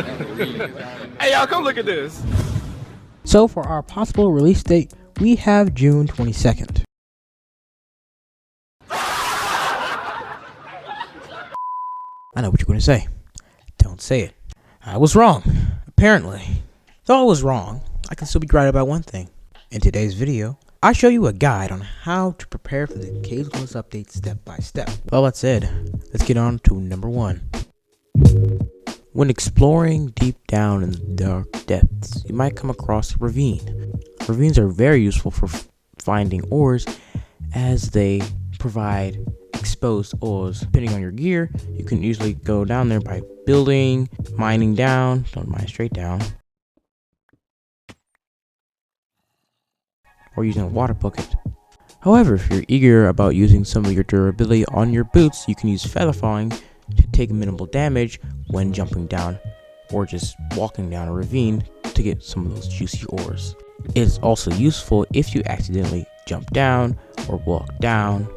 Hey, y'all, come look at this. So for our possible release date, we have June 22nd. I know what you're going to say. Don't say it. I was wrong. Apparently. Though I was wrong, I can still be right about one thing. In today's video, I show you a guide on how to prepare for the Caves Wilderness update step by step. Well, that said, let's get on to number 1. When exploring deep down in the dark depths, you might come across a ravine. Ravines are very useful for finding ores as they provide exposed ores. Depending on your gear, you can usually go down there by building, mining down, don't mine straight down, or using a water bucket. However, if you're eager about using some of your durability on your boots, you can use feather falling to take minimal damage when jumping down or just walking down a ravine to get some of those juicy ores. It is also useful if you accidentally jump down or walk down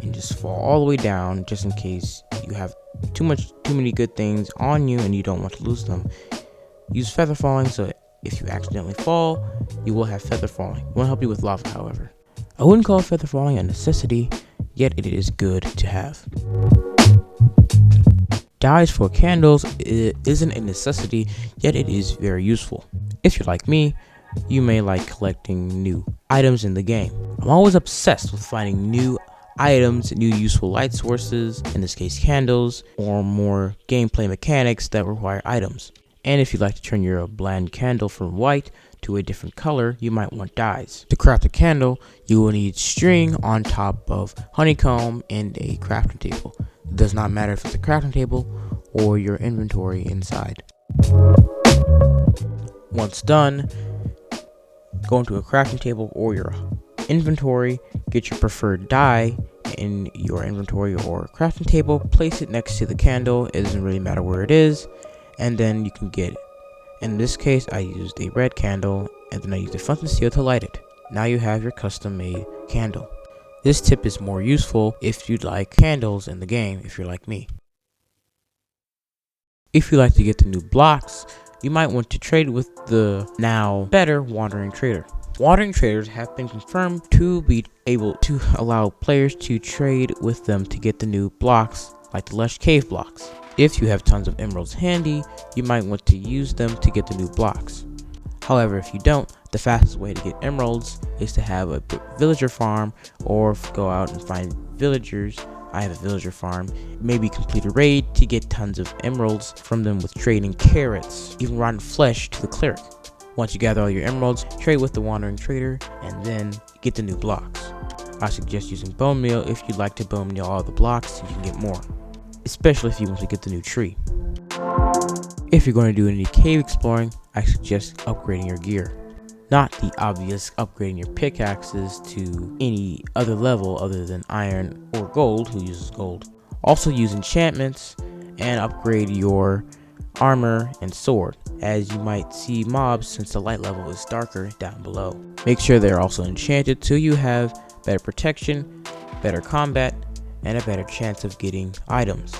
and just fall all the way down, just in case you have too many good things on you and you don't want to lose them. Use feather falling so if you accidentally fall, you will have feather falling. It won't help you with lava, however. I wouldn't call feather falling a necessity, yet it is good to have. Dyes for candles isn't a necessity, yet it is very useful. If you're like me, you may like collecting new items in the game. I'm always obsessed with finding new items, new useful light sources, in this case candles, or more gameplay mechanics that require items. And if you'd like to turn your bland candle from white to a different color, you might want dyes. To craft a candle, you will need string on top of honeycomb and a crafting table. It does not matter if it's a crafting table or your inventory inside. Once done, go into a crafting table or your inventory, get your preferred dye in your inventory or crafting table, place it next to the candle. It doesn't really matter where it is, and then you can get it. In this case, I used a red candle, and then I used a flint and steel to light it. Now you have your custom made candle. This tip is more useful if you like candles in the game, if you're like me. If you like to get the new blocks, you might want to trade with the now better Wandering Trader. Wandering Traders have been confirmed to be able to allow players to trade with them to get the new blocks, like the Lush Cave blocks. If you have tons of emeralds handy, you might want to use them to get the new blocks. However, if you don't, the fastest way to get emeralds is to have a villager farm or go out and find villagers. I have a villager farm. Maybe complete a raid to get tons of emeralds from them with trading carrots, even rotten flesh to the cleric. Once you gather all your emeralds, trade with the Wandering Trader and then get the new blocks. I suggest using bone meal if you'd like to bone meal all the blocks so you can get more, especially if you want to get the new tree. If you're going to do any cave exploring, I suggest upgrading your gear. Not the obvious upgrading your pickaxes to any other level other than iron or gold, who uses gold. Also use enchantments and upgrade your armor and sword, as you might see mobs since the light level is darker down below. Make sure they're also enchanted so you have better protection, better combat, and a better chance of getting items.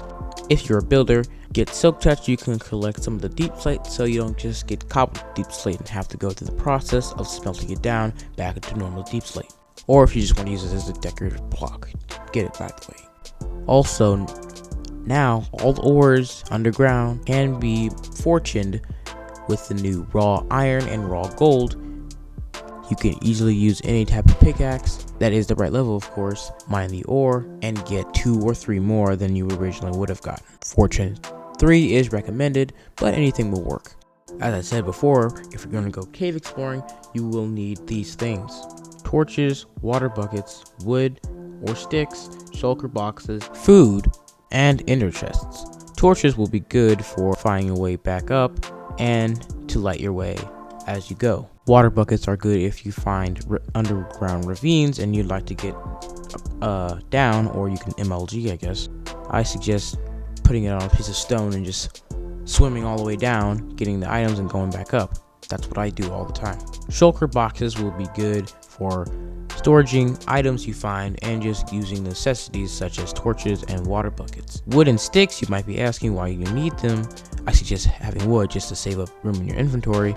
If you're a builder, get Silk Touch. You can collect some of the deep slate so you don't just get cobbled deep slate and have to go through the process of smelting it down back into normal deep slate. Or if you just want to use it as a decorative block, get it by the way. Also, now all the ores underground can be fortuned with the new raw iron and raw gold. You can easily use any type of pickaxe that is the right level, of course, mine the ore, and get 2 or 3 more than you originally would have gotten. Fortune 3 is recommended, but anything will work. As I said before, if you're going to go cave exploring, you will need these things: torches, water buckets, wood or sticks, shulker boxes, food, and ender chests. Torches will be good for finding your way back up and to light your way as you go. Water buckets are good if you find underground ravines and you'd like to get down, or you can MLG, I guess. I suggest putting it on a piece of stone and just swimming all the way down, getting the items and going back up. That's what I do all the time. Shulker boxes will be good for storaging items you find, and just using necessities such as torches and water buckets. Wood and sticks, you might be asking why you need them. I suggest having wood just to save up room in your inventory.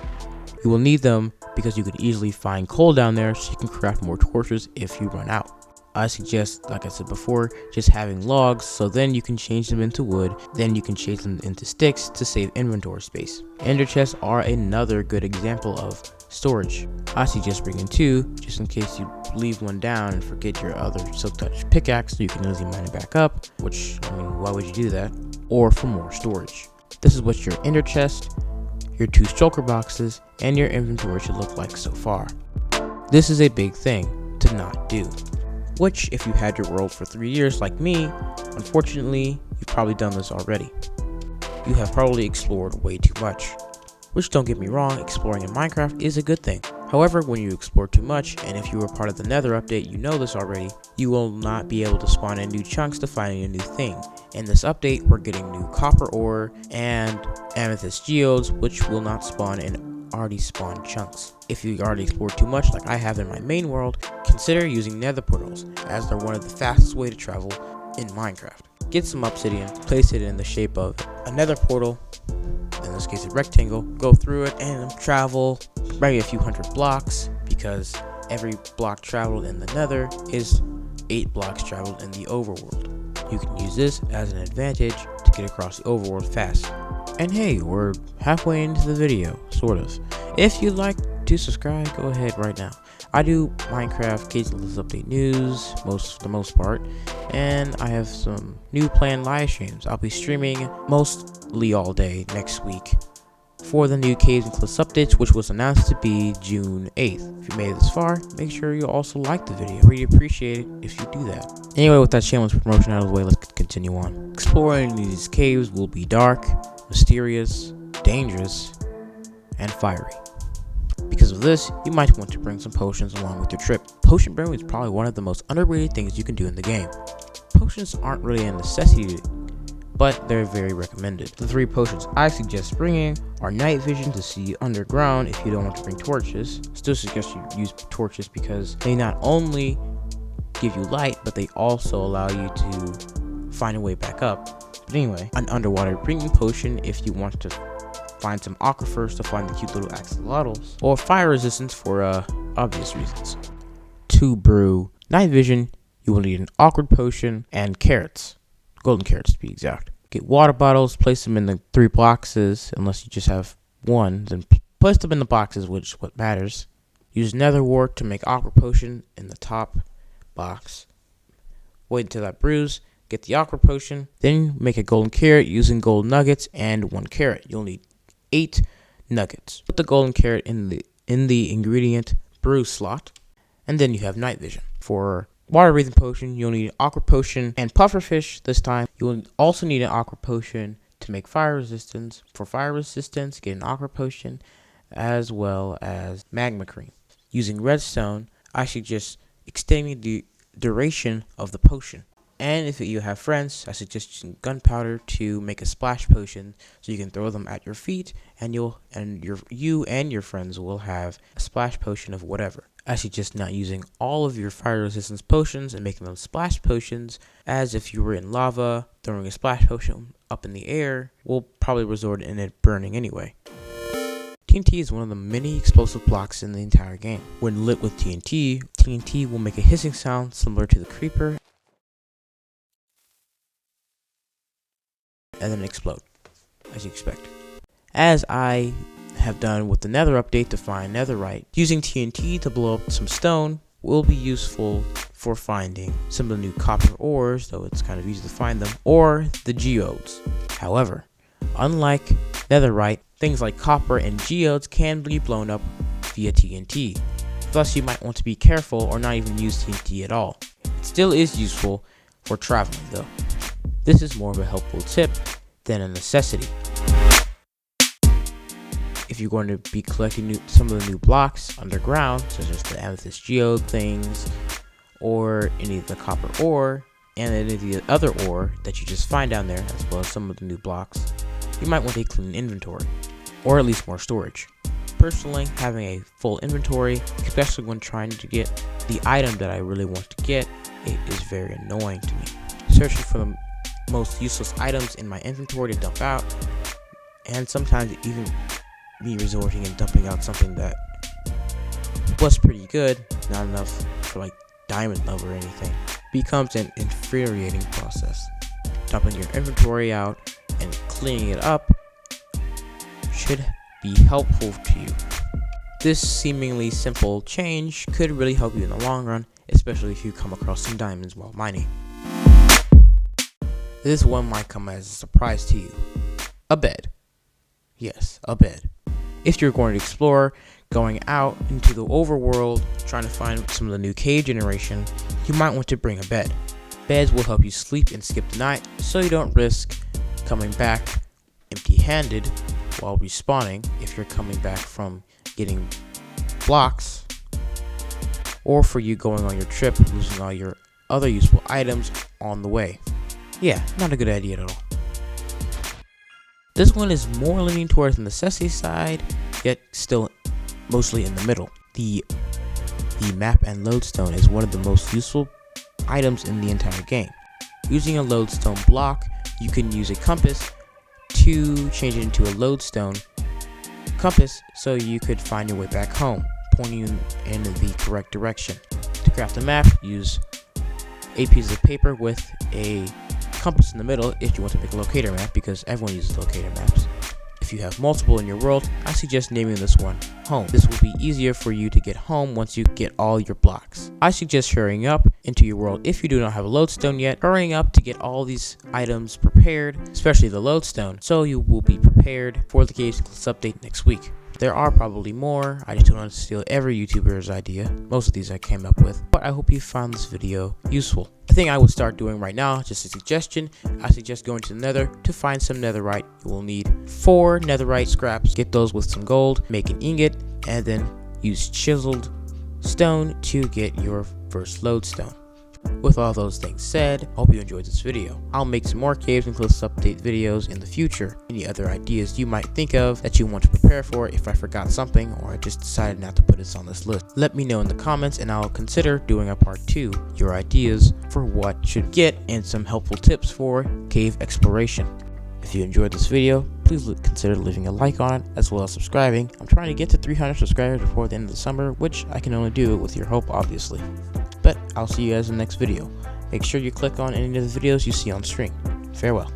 You will need them because you can easily find coal down there, so you can craft more torches if you run out. I suggest, like I said before, just having logs, so then you can change them into wood, then you can change them into sticks to save inventory space. Ender chests are another good example of storage. I suggest bringing 2, just in case you leave one down and forget your other silk touch pickaxe, so you can easily mine it back up, which, I mean, why would you do that? Or for more storage. This is what your ender chest, your 2 shulker boxes, and your inventory should look like so far. This is a big thing to not do, which, if you had your world for 3 years like me, unfortunately, you've probably done this already. You have probably explored way too much, which, don't get me wrong, exploring in Minecraft is a good thing. However, when you explore too much, and if you were part of the Nether update, you know this already, you will not be able to spawn in new chunks to find a new thing. In this update, we're getting new copper ore and amethyst geodes, which will not spawn in already spawned chunks. If you already explored too much like I have in my main world, consider using nether portals, as they're one of the fastest way to travel in Minecraft. Get some obsidian, place it in the shape of a nether portal, in this case a rectangle, go through it and travel maybe a few hundred blocks, because every block traveled in the nether is 8 blocks traveled in the overworld. You can use this as an advantage to get across the overworld fast. And hey, we're halfway into the video, sort of. If you'd like to subscribe, go ahead right now. I do Minecraft occasionally update news, for the most part, and I have some new planned live streams. I'll be streaming mostly all day next week for the new Caves and Cliffs updates, which was announced to be June 8th. If you made it this far, make sure you also like the video. I really appreciate it if you do that. Anyway, with that shameless promotion out of the way, let's continue on. Exploring these caves will be dark, mysterious, dangerous, and fiery. Because of this, you might want to bring some potions along with your trip. Potion brewing is probably one of the most underrated things you can do in the game. Potions aren't really a necessity, but they're very recommended. The 3 potions I suggest bringing are night vision to see underground if you don't want to bring torches. Still suggest you use torches because they not only give you light, but they also allow you to find a way back up. But anyway, an underwater breathing potion if you want to find some aquifers to find the cute little axolotls, or fire resistance for obvious reasons. To brew night vision, you will need an awkward potion and carrots, golden carrots to be exact. Get water bottles, place them in the 3 boxes, unless you just have one, then place them in the boxes, which is what matters. Use nether wart to make awkward potion in the top box. Wait until that brews. Get the awkward potion, then make a golden carrot using gold nuggets and 1 carrot. You'll need 8 nuggets. Put the golden carrot in the ingredient brew slot, and then you have night vision. For water breathing potion, you'll need an awkward potion and pufferfish this time. You will also need an awkward potion to make fire resistance. For fire resistance, get an awkward potion as well as magma cream. Using redstone, I suggest extending the duration of the potion. And if you have friends, I suggest using gunpowder to make a splash potion, so you can throw them at your feet, and you and your friends will have a splash potion of whatever. I suggest not using all of your fire resistance potions and making them splash potions, as if you were in lava, throwing a splash potion up in the air will probably result in it burning anyway. TNT is one of the many explosive blocks in the entire game. When lit with TNT, TNT will make a hissing sound similar to the creeper, and then explode, as you expect. As I have done with the nether update to find netherite, using TNT to blow up some stone will be useful for finding some of the new copper ores, though it's kind of easy to find them, or the geodes. However, unlike netherite, things like copper and geodes can be blown up via TNT. Thus, you might want to be careful or not even use TNT at all. It still is useful for traveling though. This is more of a helpful tip than a necessity. If you're going to be collecting some of the new blocks underground, such as the amethyst geode things, or any of the copper ore, and any of the other ore that you just find down there, as well as some of the new blocks, you might want a clean inventory, or at least more storage. Personally, having a full inventory, especially when trying to get the item that I really want to get, it is very annoying to me. Searching for the most useless items in my inventory to dump out, and sometimes even me resorting and dumping out something that was pretty good, not enough for like diamond level or anything, becomes an infuriating process. Dumping your inventory out and cleaning it up should be helpful to you. This seemingly simple change could really help you in the long run, especially if you come across some diamonds while mining. This one might come as a surprise to you. A bed. Yes, a bed. If you're going to explore, going out into the overworld, trying to find some of the new cave generation, you might want to bring a bed. Beds will help you sleep and skip the night, so you don't risk coming back empty-handed while respawning if you're coming back from getting blocks, or for you going on your trip losing all your other useful items on the way. Yeah, not a good idea at all. This one is more leaning towards the necessity side, yet still mostly in the middle. The map and lodestone is one of the most useful items in the entire game. Using a lodestone block, you can use a compass to change it into a lodestone compass so you could find your way back home, pointing you in the correct direction. To craft a map, use a piece of paper with a compass in the middle if you want to make a locator map, because everyone uses locator maps. If you have multiple in your world, I suggest naming this one home. This will be easier for you to get home once you get all your blocks. I suggest hurrying up into your world if you do not have a lodestone yet, hurrying up to get all these items prepared, especially the lodestone, so you will be prepared for the Caves Eclipse update next week. There are probably more. I just don't want to steal every YouTuber's idea. Most of these I came up with, but I hope you found this video useful. The thing I would start doing right now, just a suggestion, I suggest going to the nether to find some netherite. You will need 4 netherite scraps. Get those with some gold, make an ingot, and then use chiseled stone to get your first lodestone. With all those things said, hope you enjoyed this video. I'll make some more Caves Eclipse update videos in the future. Any other ideas you might think of that you want to prepare for if I forgot something or I just decided not to put this on this list, let me know in the comments and I'll consider doing a part 2. Your ideas for what should get and some helpful tips for cave exploration. If you enjoyed this video, please consider leaving a like on it as well as subscribing. I'm trying to get to 300 subscribers before the end of the summer, which I can only do with your help obviously. But I'll see you guys in the next video. Make sure you click on any of the videos you see on screen. Farewell.